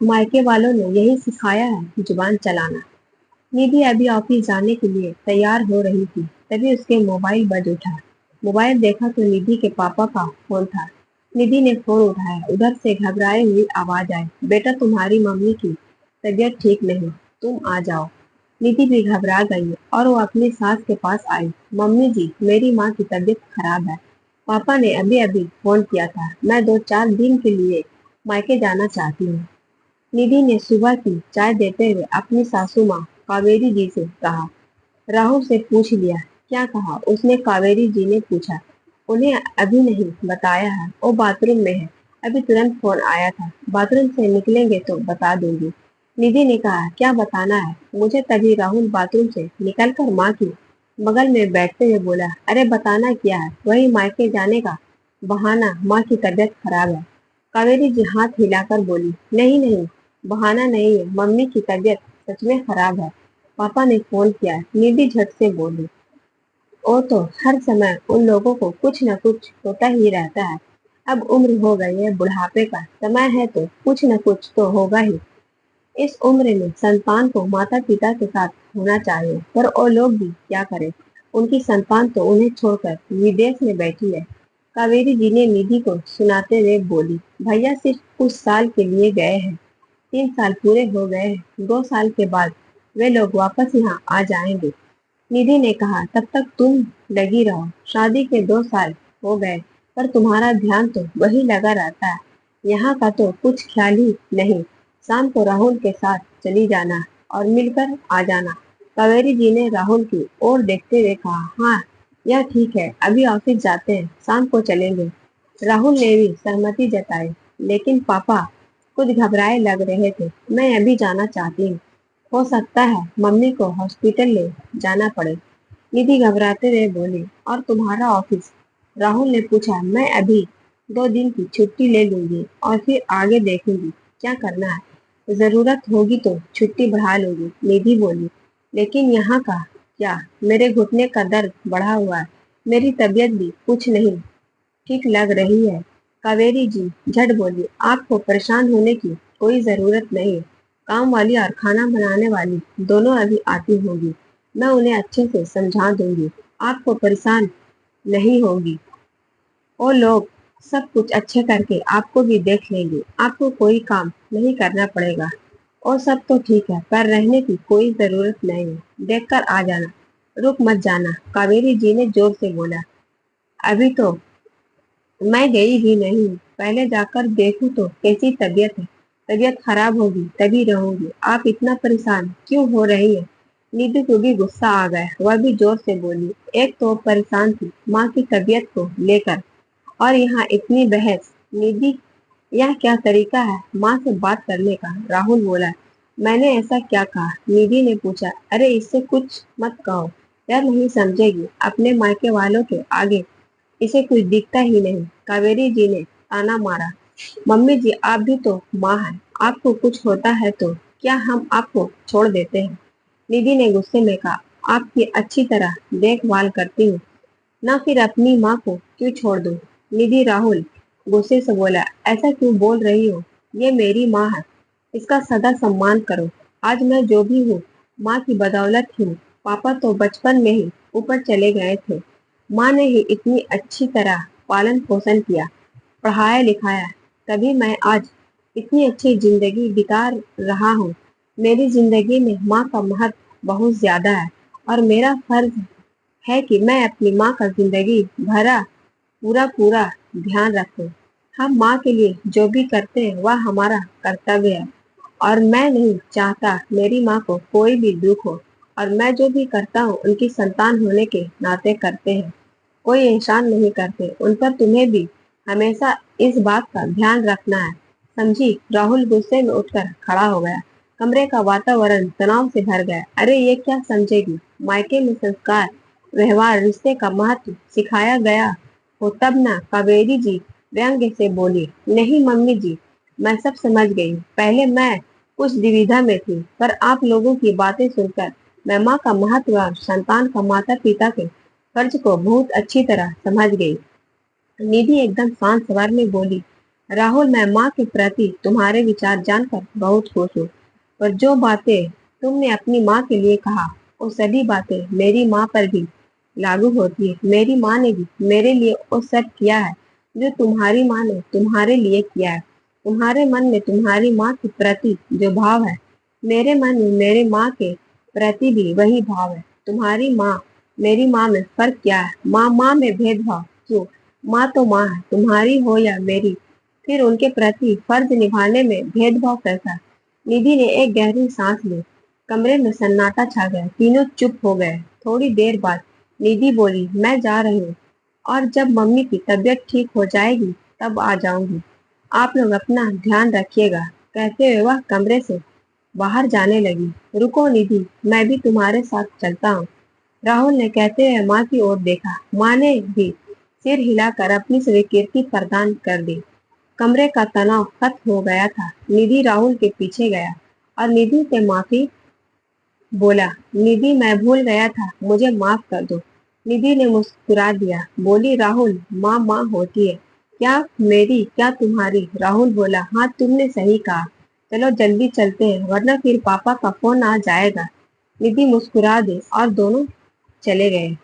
मायके वालों ने यही सिखाया है, जुबान चलाना। निधि अभी ऑफिस जाने के लिए तैयार हो रही थी, तभी उसके मोबाइल बज उठा। मोबाइल देखा तो निधि के पापा का फोन था। निधि ने फोन उठाया। उधर से घबराई हुई आवाज आई, बेटा तुम्हारी मम्मी की तबीयत ठीक नहीं, तुम आ जाओ। निधि भी घबरा गई और वो अपनी सास के पास आई। मम्मी जी, मेरी माँ की तबीयत खराब है। पापा ने अभी अभी फोन किया था, मैं 2-4 दिन के लिए मायके जाना चाहती हूँ। निधि ने सुबह की चाय देते हुए अपनी सासू माँ कावेरी जी से कहा। राहुल से पूछ लिया? क्या कहा उसने? कावेरी जी ने पूछा। उन्हें अभी नहीं बताया है, वो बाथरूम में है। अभी तुरंत फोन आया था, बाथरूम से निकलेंगे तो बता दूंगी। निधि ने कहा, क्या बताना है मुझे? तभी राहुल बाथरूम से निकलकर माँ की बगल में बैठते हुए बोला, अरे बताना क्या है, वही मायके जाने का बहाना, माँ की तबीयत खराब है। कावेरी जी हाथ हिलाकर बोली, नहीं नहीं, बहाना नहीं है, मम्मी की तबीयत सच में खराब है। पापा ने फोन किया। निधि झट से बोली, ओ तो हर समय उन लोगों को कुछ न कुछ होता ही रहता है। अब उम्र हो गई है, बुढ़ापे का समय है तो कुछ न कुछ तो होगा ही। इस उम्र में संतान को माता पिता के साथ होना चाहिए, पर वो लोग भी क्या करें, उनकी संतान तो उन्हें छोड़कर विदेश में बैठी है। कावेरी जी ने निधि को सुनाते हुए बोली, भैया सिर्फ कुछ साल के लिए गए हैं, 3 साल पूरे हो गए हैं, 2 साल के बाद वे लोग वापस यहाँ आ जाएंगे। निधि ने कहा, तब तक तुम लगी रहो, शादी के 2 साल हो गए पर तुम्हारा ध्यान तो वही लगा रहता है, यहाँ का तो कुछ ख्याल ही नहीं। शाम को राहुल के साथ चली जाना और मिलकर आ जाना। कावेरी जी ने राहुल की ओर देखते हुए कहा, हाँ यह ठीक है, अभी ऑफिस जाते हैं, शाम को चलेंगे। राहुल ने भी सहमति जताई, लेकिन पापा कुछ घबराए लग रहे थे। मैं अभी जाना चाहती हूँ, हो सकता है मम्मी को हॉस्पिटल ले जाना पड़े। निधि घबराते हुए बोली, और तुम्हारा ऑफिस? राहुल ने पूछा। मैं अभी 2 दिन की छुट्टी ले लूंगी और फिर आगे देखूंगी क्या करना है, जरूरत होगी तो छुट्टी बढ़ा लूंगी। निधि बोली, लेकिन यहाँ का क्या, मेरे घुटने का दर्द बढ़ा हुआ है, मेरी तबीयत भी कुछ नहीं ठीक लग रही है। कावेरी जी झट बोली, आपको परेशान होने की कोई जरूरत नहीं, काम वाली और खाना बनाने वाली दोनों अभी आती होंगी, मैं उन्हें अच्छे से समझा दूंगी, आपको परेशान नहीं होगी। वो लोग सब कुछ अच्छे करके आपको भी देख लेंगे, आपको कोई काम नहीं करना पड़ेगा। और सब तो ठीक है, पर रहने की कोई जरूरत नहीं है, देख कर आ जाना, रुक मत जाना। कावेरी जी ने जोर से बोला, अभी तो मैं गई भी नहीं, पहले जाकर देखूं तो कैसी तबीयत है, तबीयत खराब होगी तभी रहूंगी, आप इतना परेशान क्यों हो रही है? नीतू को भी गुस्सा आ गया, वह भी जोर से बोली, एक तो परेशान थी माँ की तबीयत को लेकर, और यहाँ इतनी बहस। निधि, यह क्या तरीका है माँ से बात करने का? राहुल बोला, मैंने ऐसा क्या कहा? निधि ने पूछा, अरे इससे कुछ मत कहो, यह नहीं समझेगी, अपने मायके वालों के आगे इसे कुछ दिखता ही नहीं। कावेरी जी ने ताना मारा, मम्मी जी आप भी तो माँ हैं, आपको कुछ होता है तो क्या हम आपको छोड़ देते हैं? निधि ने गुस्से में कहा, आपकी अच्छी तरह देखभाल करती हूँ ना, फिर अपनी माँ को क्यों छोड़ दूँ? निधि राहुल गुस्से से बोला, ऐसा क्यों बोल रही हो, ये मेरी माँ है, इसका सदा सम्मान करो। आज मैं जो भी हूँ माँ की बदौलत हूँ, पापा तो बचपन में ही ऊपर चले गए थे, माँ ने ही इतनी अच्छी तरह पालन पोषण किया, पढ़ाया लिखाया, तभी मैं आज इतनी अच्छी जिंदगी बिता रहा हूँ। मेरी जिंदगी में माँ का महत्व बहुत ज्यादा है और मेरा फर्ज है कि मैं अपनी माँ का जिंदगी भरा पूरा पूरा ध्यान रखूं। हम माँ के लिए जो भी करते हैं वह हमारा कर्तव्य है, और मैं नहीं चाहता मेरी माँ को कोई भी दुख हो, और मैं जो भी करता हूँ उनकी संतान होने के नाते करते हैं, कोई एहसान नहीं करते उन पर। तुम्हें भी हमेशा इस बात का ध्यान रखना है, समझी? राहुल गुस्से में उठकर खड़ा हो गया। कमरे का वातावरण तनाव से भर गया। अरे ये क्या समझेगी, मायके में संस्कार, व्यवहार, रिश्ते का महत्व सिखाया गया हो तब ना। कावेरी जी व्यंग्य से बोली, नहीं मम्मी जी, मैं सब समझ गई, पहले मैं कुछ दुविधा में थी, पर आप लोगों की बातें सुनकर मैं माँ का महत्व और संतान का माता पिता के फर्ज को बहुत अच्छी तरह समझ गई। निधि एकदम शांत स्वर में बोली, राहुल, मैं माँ के प्रति तुम्हारे विचार जानकर बहुत खुश हूँ, पर जो बातें तुमने अपनी माँ के लिए कहा, वो सभी बातें मेरी माँ पर भी लागू होती है। मेरी माँ ने भी मेरे लिए वो सब किया है जो तुम्हारी माँ ने तुम्हारे लिए किया है। तुम्हारे मन में तुम्हारी माँ के प्रति जो भाव है, मेरे मन में मेरे माँ के प्रति भी वही भाव है। तुम्हारी माँ मेरी माँ में फर्क क्या है? माँ माँ में भेदभाव क्यों? माँ तो माँ है, तुम्हारी हो या मेरी, फिर उनके प्रति फर्ज निभाने में भेदभाव कैसा? निधि ने एक गहरी सांस ली। कमरे में सन्नाटा छा गया। तीनों चुप हो गए। थोड़ी देर बाद निधि बोली, मैं जा रही हूँ और जब मम्मी की तबीयत ठीक हो जाएगी तब आ जाऊंगी। आप लोग अपना ध्यान रखिएगा। कहते हुए वह कमरे से बाहर जाने लगी। रुको निधि, मैं भी तुम्हारे साथ चलता हूँ, राहुल ने कहते हुए माँ की ओर देखा। माँ ने भी सिर हिलाकर अपनी स्वीकृति प्रदान कर दी। कमरे का तनाव खत्म हो गया था। निधि राहुल के पीछे गया और निधि से माफी बोला। निधि, मैं भूल गया था, मुझे माफ कर दो। निधि ने मुस्कुरा दिया, बोली, राहुल, माँ माँ होती है, क्या मेरी क्या तुम्हारी? राहुल बोला, हाँ तुमने सही कहा, चलो जल्दी चलते हैं वरना फिर पापा का फोन आ जाएगा। निधि मुस्कुरा दी और दोनों चले गए।